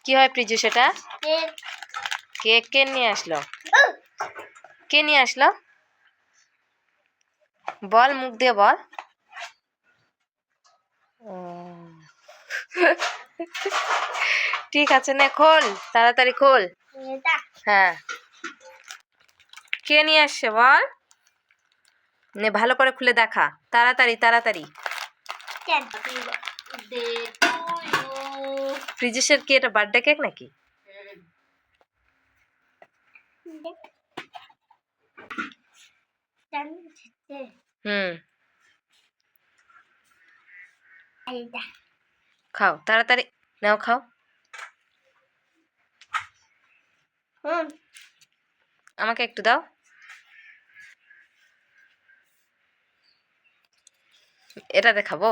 কি হয় প্রিজু সেটা? কেক কে নিয়ে আসলো? কে নিয়ে আসলো? বল, মুখ দিয়ে বল। ঠিক আছে, নে খোল, তাড়াতাড়ি খোল। হ্যাঁ, কে নিয়ে আসছে বল? নে ভালো করে খুলে দেখা, তাড়াতাড়ি তাড়াতাড়ি। ফ্রিজের কি এটা বার্থডে কেক নাকি? হুম, খাও তাড়াতাড়ি, নাও খাও। আমাকে একটু দাও। এটা দেখাবো।